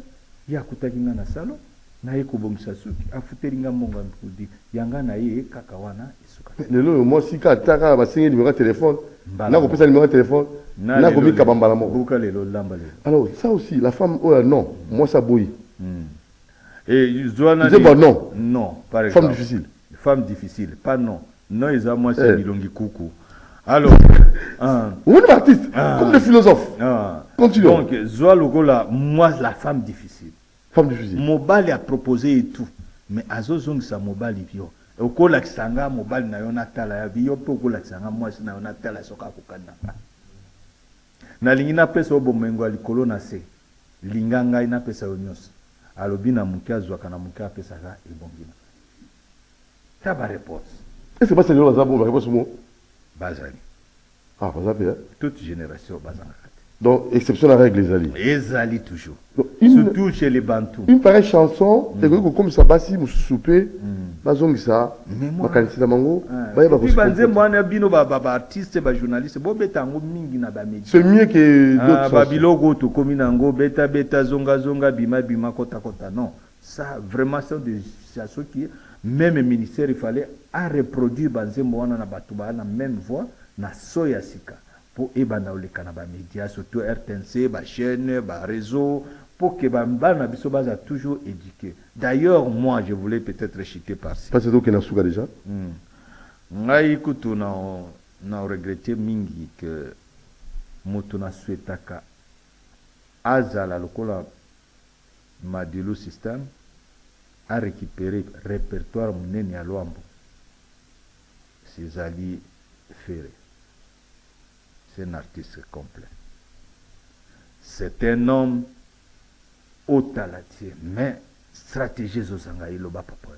ye akutaki nga na salon na ye kobongisa suki afuteli nga mbongo ya mikudi yanga na ye kaka wana esuka lelo moi sika ataka basengi numéro ya téléphone na kopesa numéro ya téléphone na komikaba mbala moko buka lelo lamba lelo alors ça aussi la femme oh non moi ça boyi et Zoana bon non non par exemple femme difficile pas non non ils ont moi c'est Milongi Kuku alors on est artiste comme des philosophes continuons donc Zoa Logola moi la femme difficile mobali a proposé et tout mais azozong sa mobali bio okola kisanga mobali na yo natala ya bio pe okola kisanga mwasi na yo natala soka kokanda na lingina pesa obomengo ya likolo na se linganga ina pesa yo nyonso alobi na muke azwaka na muke apesa ka ebongina ta ba réponse est-ce que pas c'est le bazabo ba réponse mo bazali bazabe toute génération bazanga donc exception à la règle ezali toujours surtout chez les Bantous une pareille chanson comme ça basi mususupe bazongisa makanisi na mango baye ba banze mwana bino ba artiste ba journaliste bo betango mingi na ba média c'est mieux que d'autres ba bilogo to komi nango beta zonga bima kota non ça vraiment c'est des situations qui même le ministère il fallait à reproduire banze mwana na batu ba na même voix na soya sika pour ebana oleka na ba médias surtout RTNC ba chaîne ba réseau pour que bana biso baza toujours éduqué. D'ailleurs moi je voulais peut-être chuter par-ci parce que na suka déjà ngai kutu na regretter mingi que moto na souhaitaka azala lokola Madilu système a récupéré répertoire munene ya Lwambo Césali Ferré. C'est un artiste complet. C'est un homme au talatier, mais stratégie Zozanga Iloba Papa.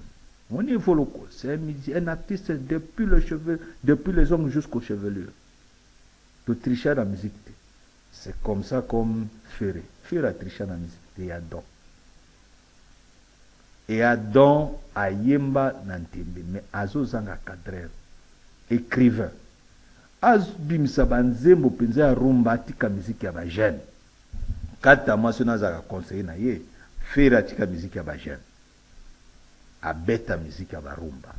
On y voit le coup. C'est un artiste depuis le cheveu, depuis les ongles jusqu'aux chevelures. De tricher la musique. C'est comme ça comme Ferré. Ferré a triché la musique. Et Adam. Et Adam a Yemba Nantembe, mais Azozanga cadreur, écrivain. Azbimisa banzembo penza ya rumba atika muziki ya ba jeune kata mwasi naza conseiller na ye Ferré atika muziki ya ba jeune abeta muziki ya ba rumba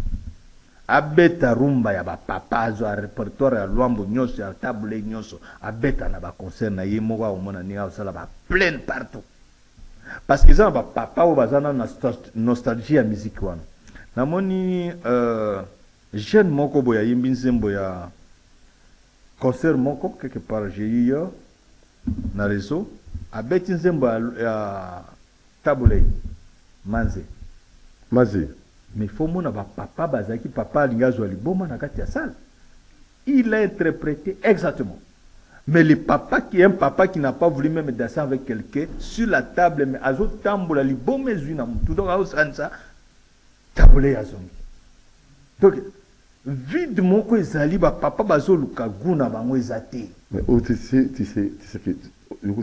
abeta rumba ya ba papa azo a répertoire ya Lwambo nyonso ya table nyonso abeta na ba concert na ye moko omona ni osala ba plein partout parce que ça ba papa o bazana na nostalgie ya muziki wana namoni jeune moko boya yimbi nzembo ya concert moko quelque part j'ai eu na réseau a beti nzembo ya tabule manze mais faut mona ba papa bazaki papa lingazwa liboma na kati ya salle il a interprété exactement mais le papa qui est un papa qui n'a pas voulu même danser avec quelqu'un sur la table mais azo tambola liboma ezuna mutu donc azo sansa tabule ya zongi donc vide moko ezali ba papa bazoluka guna bango ezate mais tu sais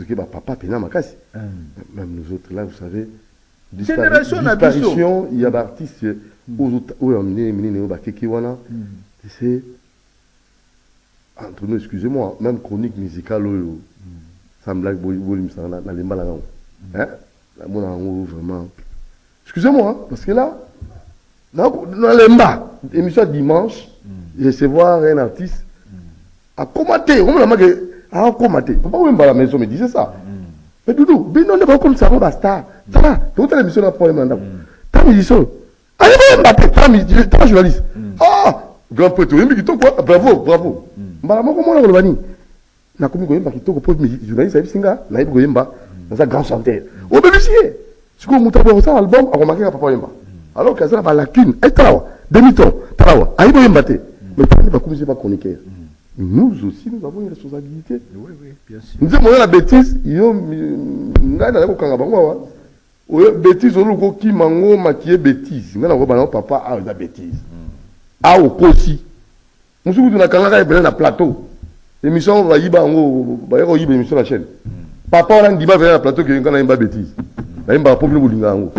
que ba papa pena makasi même nous autres là vous savez disparition il y a des artistes où emmener menene ba keki wana tu sais entre nous excusez-moi même chronique musicale oyo semble que volume ça na lemba la ngao hein la mona ngo vraiment excusez-moi parce que là dans lemba émission dimanche recevoir un artiste à commenter on l'a à commenter papa même la maison me disait ça mais Doudou bino ne pas comme ça on basta ça va toute l'émission n'a pas mandam ta musicien allez même ta journaliste ah grand poète yembi kitoko quoi bravo mbala moko mona ko bani na komi ko yemba kitoko po journaliste abi singa na ibi ko yemba dans un grand chanteur au bénéficier ce que mutabo ça album a remarqué papa yemba alors que ça n'a pas lacune et trawa demi-ton trawa aïbo yembate mais pas comme pas chroniqueur nous aussi nous avons une responsabilité oui bien sûr nous avons la bêtise yo ngana ko kanga bango wa bêtise oluko ki mango makie bêtise ngana ko bana papa a la bêtise a okosi musuku tuna kanga ka na plateau émission va yiba ngo ba yiko yiba émission la chaîne papa on dit ba venir na plateau que ngana yimba bêtise ba yimba problème bolinga ngo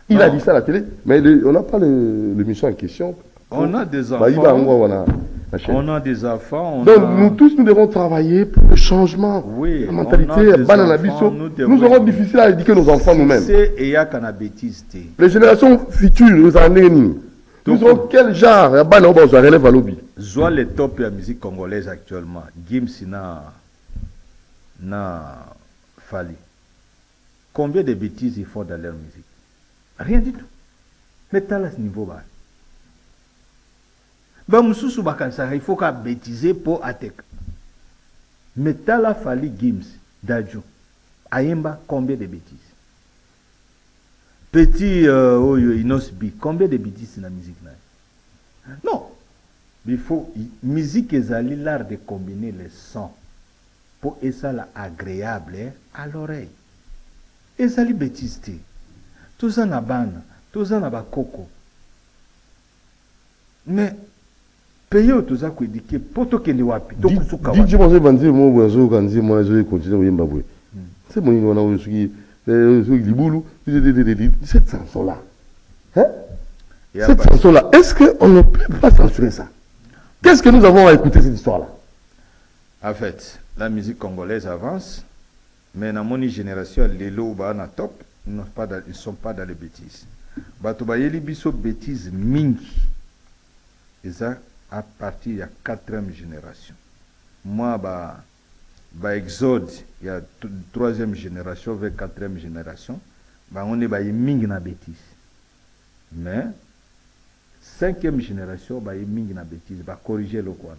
Il a dit ça à la télé, mais on n'a pas l'émission en question. On a des Bah, il va en enfants. voir, la chaîne. On a des enfants. Donc nous tous, nous devons travailler pour le changement. Oui, La on mentalité, a des banane enfants, nous devons- aurons difficile à éduquer nos enfants nous-mêmes. C'est et y a qu'un bêtise. Les générations futures, nous en nous Donc- aurons quel genre de banane on va relève à lobby. Zoa le top de la musique congolaise actuellement. Gims na Fali. Combien de bêtises ils font dans leur musique? Rien du tout. Mais t'as à ce niveau-là. Ben, Moussou Bakansara, il faut qu'à bêtiser pour attaquer. Mais t'as la Fali Gims, Dadjo, Ayemba, combien de bêtises? Petit Inosbi, combien de bêtises dans la musique? Non. Il faut, musique est l'art de combiner les sons pour que ça soit agréable à l'oreille. Et ça les bêtises. Tout ça na bana, tout ça na bakoko. Mais payer tout ça qu'on dit que poto kende wapi, to kusuka wapi. Dis moi je bandis moi bozo kanzi moi je continue au yemba bwe. C'est mon ina na usuki libulu cette chanson là. Hein? Cette chanson là, est-ce qu'on ne peut pas censurer ça? Qu'est-ce que nous avons à écouter cette histoire là? En fait, la musique congolaise avance, mais dans mon génération, les lots na top, ils ne sont pas dans les bêtises. Bato bayeli biso bêtises mingi. Et ça, à partir de la 4e génération. Moi, Exode, il y a 3e génération vers 4e génération. On est mingi na bêtises. Mais 5e génération, mingi na bêtises, corriger le quoi.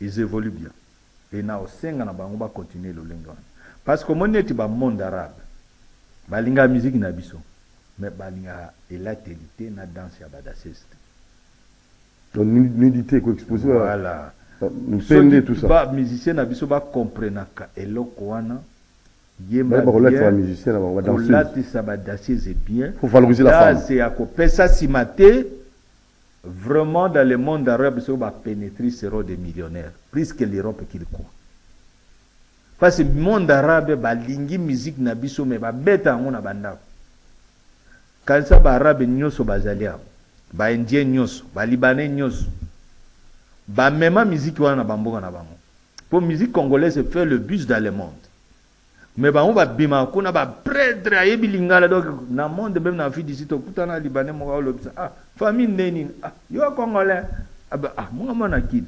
Ils évoluent bien. Et na osenga na bango ba continuer le lingua. Parce que mon est monde arabe. Balinga musique na biso. Mais balinga elatélité na danse ya badasiste. Donc nudité quoi exposé. Voilà. Nous peignons tout ça. Ba musicien na biso ba comprendre ka eloko wana. Yemba ba relate la musicien na ba danser. Là ça ba danser bien. Faut valoriser la femme. Là c'est à kopesa simate. Vraiment, dans le monde arabe, si on va pénétrer, seront des millionnaires. Plus que l'Europe qui le croit. Parce que le monde arabe, bah, lingi musique na biso, mais bah, bêta on a banda. Quand ça, bah, arabe, nyoso, bah, zalia. Bah, indien, nyoso. Bah, libanais, nyoso. Bah, même musique, on a bambo, na bango. Pour musique congolaise, fait le bus dans le monde. Mais bah, on va bima, on a bah, prêtre, à yebilingala, donc, dans le monde, même dans la vie d'ici, tout le temps, libanais, mon gars, ah, famille Nénin, ah, yo congolais, ah, bah, ah, mon akid.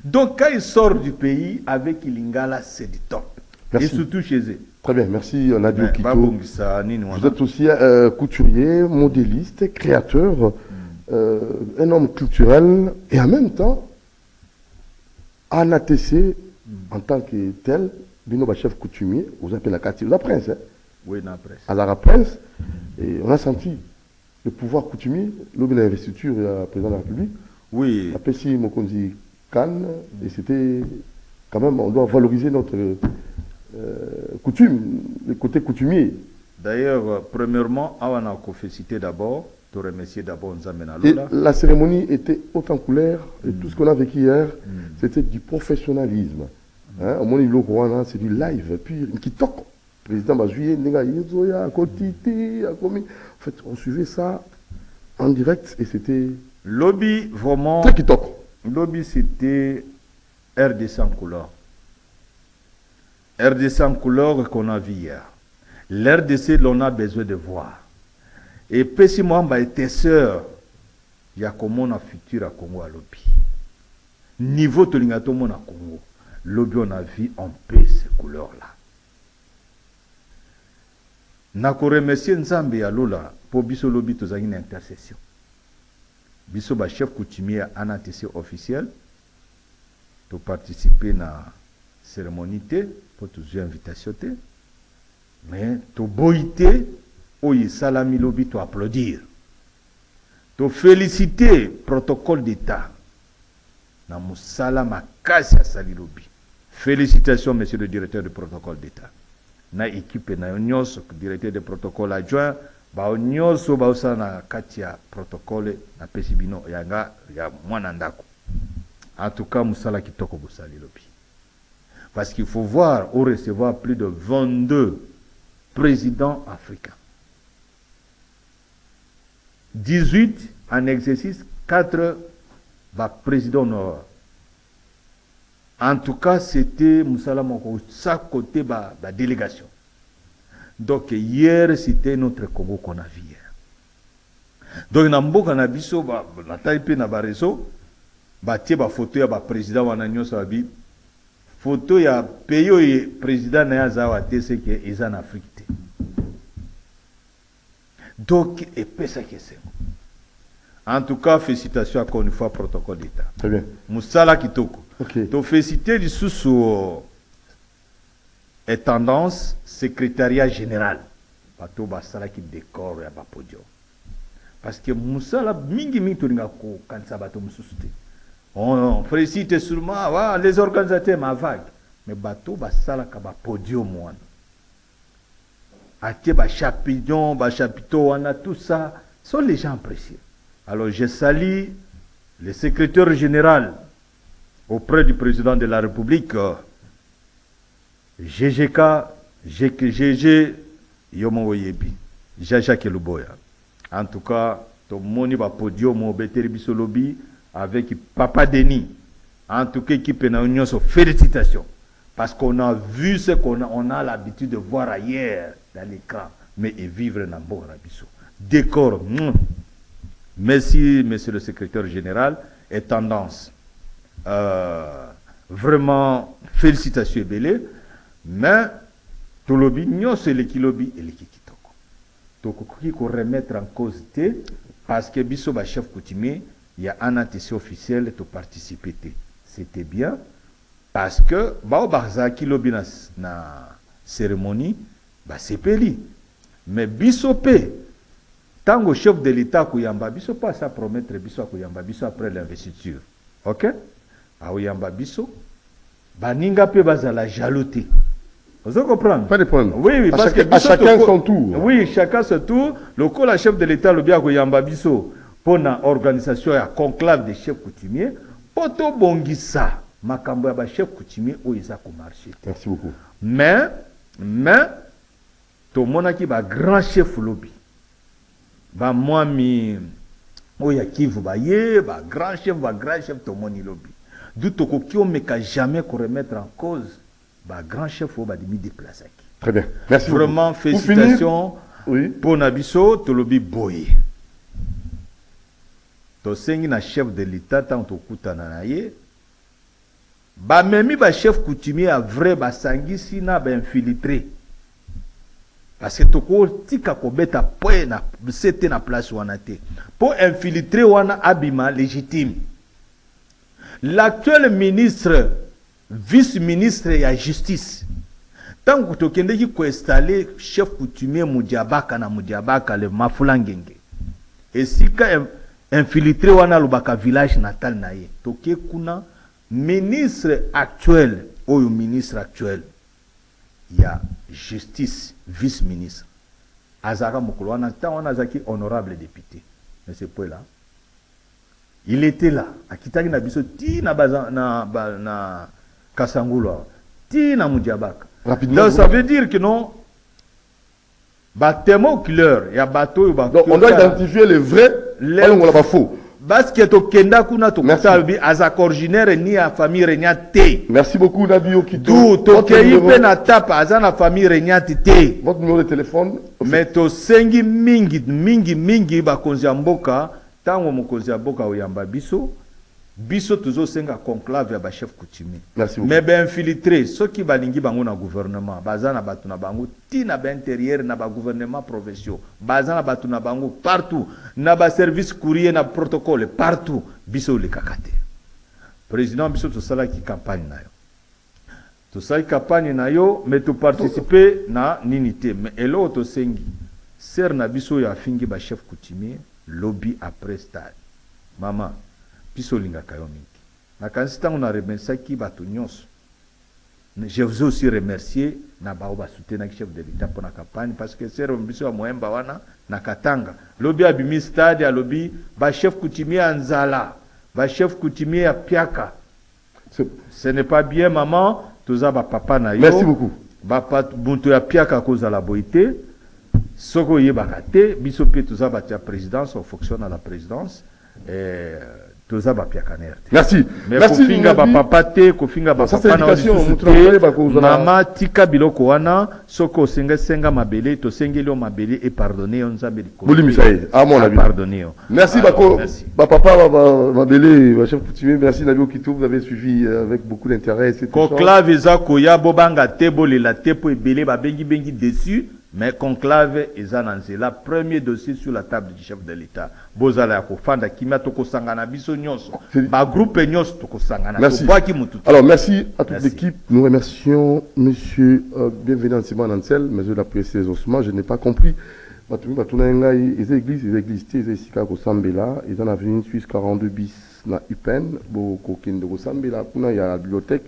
Donc, quand il sort du pays avec Ilingala, c'est du top. Merci. Et surtout chez eux. Très bien, merci Nadio Kito. Vous êtes aussi couturier, modéliste, créateur, un homme culturel et en même temps, en ATC, en tant que tel, Bino chef coutumier, vous appelez la Kati, vous prince, hein? Oui, la presse. À la prince, et on a senti le pouvoir coutumier, l'homme de l'investiture et la président de la République. Oui. Après, si Mokondi Khan, et c'était quand même, on doit valoriser notre coutume, le côté coutumier. D'ailleurs, premièrement, on a félicité d'abord, te remercier d'abord Nzamena Et Lola. la cérémonie était haute en couleur, et tout ce qu'on a vécu hier, c'était du professionnalisme. Hein, au moins, c'est du live. Puis, qui toque. Président Bajuye, en fait, on suivait ça en direct et c'était Lobby, vraiment. très qui toque. Lobby, c'était RDC en couleur. RDC en couleur qu'on a vu hier. L'RDC, l'on a besoin de voir. Et puis, moi, tes sœurs, il y a comment on a futur à Congo à Lobby. Niveau de l'Ingato, mon à Congo. Lobby, on a vu en paix ces couleurs-là. Nako remercier Nzambe ya Lola pour biso Lobby tozaki une intercession. Biso ba chef coutumier en ATC officiel pour participer na cérémonie pour tous invitation té. Mais to boité oyi salami Lobby to applaudir. To féliciter protocole d'état. Na musala makasi ya sali Lobby. Félicitations monsieur le directeur du protocole d'état. Na équipe na nyonso directeur de protocole adjoint ba nyonso ba usana na kati ya protocole na pesibino yanga ya mwana ndako. En tout cas musala kitoko bosali Lobby. Parce qu'il faut voir ou recevoir plus de 22 présidents africains. 18 en exercice, 4 président honoraire. En tout cas, c'était Moussala Moko, ça côté la délégation. Donc hier, c'était notre Congo qu'on a vu hier. Donc na mboka na biso na taipe na bareso batie ba photo ya ba président wana nyonso abi photo ya pays oyo président na yazawa te c'est que ils en Afrique te. Donc et pesa kese. En tout cas, félicitations encore une fois protocole d'état. Très bien. Moussala kitoko. OK. Donc féliciter du sous et tendance secrétariat général. Bato basala qui décore ya ba podium. Parce que Moussala mingi mingi tolinga ko kanisa bato mususte. On félicite sûrement les organisateurs ma vague, mais bato basala ka ba podium wana. Atie ba chapillon, ba chapiteau wana tout ça sont les gens précieux. Alors je salue le secrétaire général auprès du président de la République GGK GG Yomo Oyebi Jaja Keluboya. En tout cas, ton moni va podium au Beteri Bisolobi avec Papa Denis. En tout cas, équipe na union, félicitations. Parce qu'on a vu ce qu'on a l'habitude de voir ailleurs dans l'écran. Mais et vivre dans bon Rabiso. Décor. Merci, monsieur le secrétaire général. Et tendance. Vraiment, félicitations, Belé. Mais, tout le bignon, c'est le kilobi et le kikitoko. Donc, il faut remettre en cause, parce que biso ba chef coutumier, il y a un antécédent officiel de participer. C'était bien, parce que, ba obarza kilobi na cérémonie, ba c'est peli. Mais biso pe, tango chef de l'État kouyamba, biso pas ça promettre biso kouyamba, biso après l'investiture. Ok? A ouyamba biso, ba ninga pe bazala jaloté. Vous comprenez? Pas de problème. Oui, parce que chacun son tour. Oui, chacun son tour. Le coup, la chef de l'État, le bien Kouyamba Bisso, pour l'organisation et conclave des chefs coutumiers, poto bongisa, makambo ya ba chef coutumier, où ils ont marché. Merci beaucoup. Mais, tout le monde qui va grand chef lobby. Ba moi mi, où ya Kivu ba ye, ba grand chef, tout le monde lobby. D'où to ko on me ka jamais qu'on remettre en cause. Bah, grand chef au Badimi déplacé. Très bien. Merci vraiment beaucoup. Félicitations oui. Pour Nabiso Tolobi Boye. To sengi na chef de l'État tant to kutana na ye. Ba memi ba chef coutumier a vrai ba sangisi na ba infiltré. Parce que to ko tika ko beta poe na c'était na place wana te. Pour infiltrer wana abima légitime. L'actuel ministre vice-ministre de la justice. Tant que tu as installé chef coutumier Moudiabaka na Moudiabaka le Mafulangenge. Et si tu as infiltré wana lubaka village natal na ye, toke kuna ministre actuel, ou ministre actuel, il y a justice vice-ministre. Azara Mokolo wana ta wana zaki honorable député. Mais c'est pas là. Il était là. Akitaki na biso ti na baza na Kasangula, Tina Moudiabaka. Rapidement. Donc ça veut dire que non, bâtiment clair, il y a bateau, donc on doit identifier les vrais, on l'a pas faux. Parce que to kenda kuna to kutabi azak originaire ni a famille renya te. Merci beaucoup Nabio Kito. D'où to keipe na tapa azana famille renya te. Votre numéro de téléphone. Mais to sengi mingi ba konziamboka tango mokonzi mboka oyamba biso. Biso toujours senga conclave ya ba chef coutumier. Merci beaucoup. Mais ben infiltré ceux qui balingi bango na gouvernement, bazana batu na bango ti na ba intérieur na ba gouvernement provinciaux, bazana batu na bango partout, na ba service courrier na protocole partout, biso le kakate. Président biso to sala ki campagne na yo. To sala campagne na yo, mais to participer na ninité, mais elo to sengi. Ser na biso ya fingi ba chef coutumier, lobby après stade. Maman biso linga kayo mingi. Na kanisi tango na remercier ki batu nyonso. Je vous ai aussi remercié na baoba soutenir chef de l'État pour la campagne parce que c'est biso ya moemba wana na Katanga. Lobby abimi stade ya lobby ba chef coutumier Anzala, ba chef coutumier ya Piaka. Ce n'est pas bien maman, toza ba papa na yo. Merci beaucoup. Ba bunto ya Piaka koza la boité. Soko yebaka te, biso pe toza batia présidence, on fonctionne à la présidence. Toza bapiaka nerf. Merci. Mais Merci. kofinga ba papa te, kofinga ba papa na mama tika biloko wana, soko senga mabele, to sengeli o mabele et pardonner on nzambe likolo. Boli Misaï, à mon avis. Pardonner. Merci bako. Ba papa mabele, ba chef coutumier, merci Nabi Okito, vous avez suivi avec beaucoup d'intérêt cette échange. Conclave eza koya bobanga te bolela te po ebele ba bengi dessus. Mais conclave eza na nzela, premier dossier sur la table du chef de l'État. Bozala ya kofanda kimia toko sangana biso nyonso. Ba groupe nyonso toko sangana. Merci. Alors merci à toute l'équipe. Nous remercions monsieur bienvenue en Simon Ansel, monsieur l'apprécié Osman, je n'ai pas compris. Batumi batuna ngai les églises les sika ko sambela, ils en avenue Suisse 42 bis na UPEN, bo ko kende ko sambela kuna ya la bibliothèque,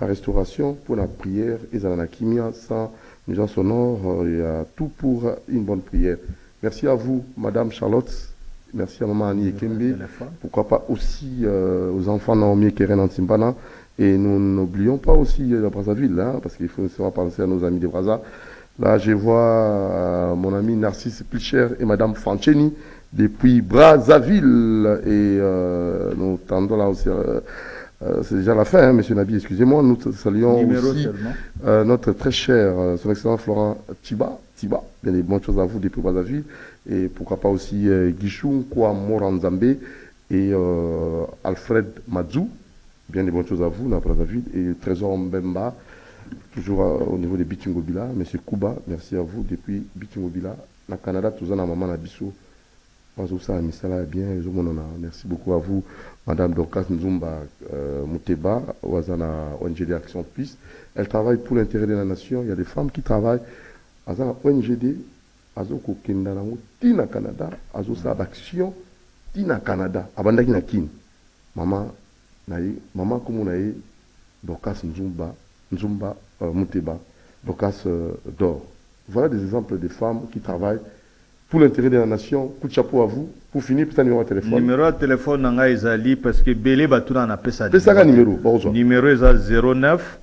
la restauration pour la prière et na kimia sans les gens sonores, il y a tout pour une bonne prière. Merci à vous, Madame Charlotte. Merci à Maman Annie Ekembe. Pourquoi pas aussi aux enfants Naomi et Keren Antimbana. Et nous n'oublions pas aussi la Brazzaville, hein, parce qu'il faut penser à nos amis de Brazza. Là, je vois mon ami Narcisse Pilcher et Madame Francheni depuis Brazzaville. Et nous tendons là aussi... c'est déjà la fin, hein, monsieur Nabi, excusez-moi. Nous saluons aussi notre très cher, son excellent Florent Tiba. Bien des bonnes choses à vous depuis Brazzaville. Et pourquoi pas aussi Guichou, Kwa Moranzambe et Alfred Madzou. Bien des bonnes choses à vous dans Brazzaville. Et Trésor Mbemba, toujours au niveau de Bitingobila. Monsieur Kuba, merci à vous depuis Bitingobila. Na Canada, tout en maman Nabiso. Merci beaucoup à vous, Madame Dorcas Nzumba Mouteba, Ouazana ONGD Action Plus. Elle travaille pour l'intérêt de la nation. Il y a des femmes qui travaillent à la ONGD, à Tina Canada, à Action Tina Canada, à Bandakinakin. Maman comme on a Dorcas Nzumba Mouteba, Dorcas Dor. Voilà des exemples de femmes qui travaillent pour l'intérêt de la nation. Coup de chapeau à vous. Pour finir, peut-être numéro de téléphone. Numéro de téléphone, nanga ezali parce que Belé Batouna n'a pas ça. Numéro. Numéro est 09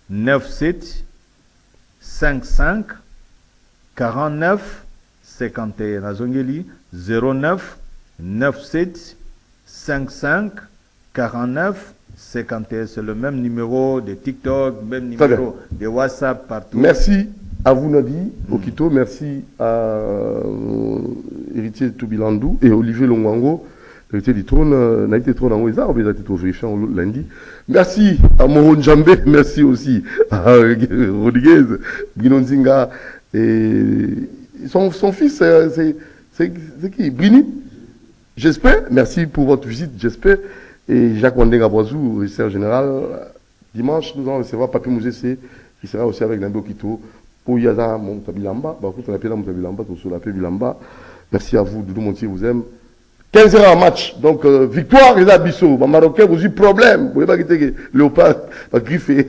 97 55 49 51. Azongeli 09 97 55 49 51. C'est le même numéro de TikTok, même numéro de WhatsApp partout. Merci à vous, Nadi Okito. Merci à héritier Toubilandou et Olivier Longwango, héritier du trône. Naïté trône en Ouéza, on a été vérifié lundi. Merci à Moron Djambé. Merci aussi à Rodriguez, Binonzinga. Et son fils, c'est qui? Brini. J'espère. Merci pour votre visite, j'espère. Et Jacques Wandenga Boazou, régisseur général. Dimanche, nous allons recevoir Papi Mouzé, qui sera aussi avec Nambo Kito. Pour Yaza Montabilamba, merci à vous, Doudou Montier vous aime. 15h en match, donc victoire, les Abisso. Les Marocains, vous avez problème. Vous ne pouvez pas quitter que Léopard va griffer.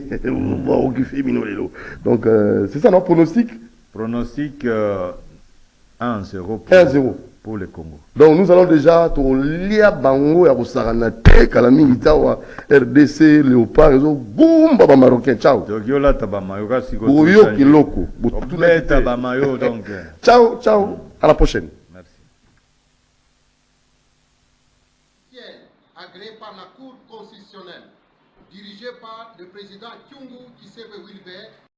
Donc c'est ça, non, pronostic? Pronostic 1-0 pour le Congo. Donc nous allons déjà Tolia Bango et Rosaranate, Kalamingitawa, RDC, Léopard, et boum, Baba Marocain, ciao. Bouyo Kiloko. Ciao, ciao, à la prochaine. Merci. Agréé par la Cour constitutionnelle, dirigée par le président Kyungu Kisebe Wilbert.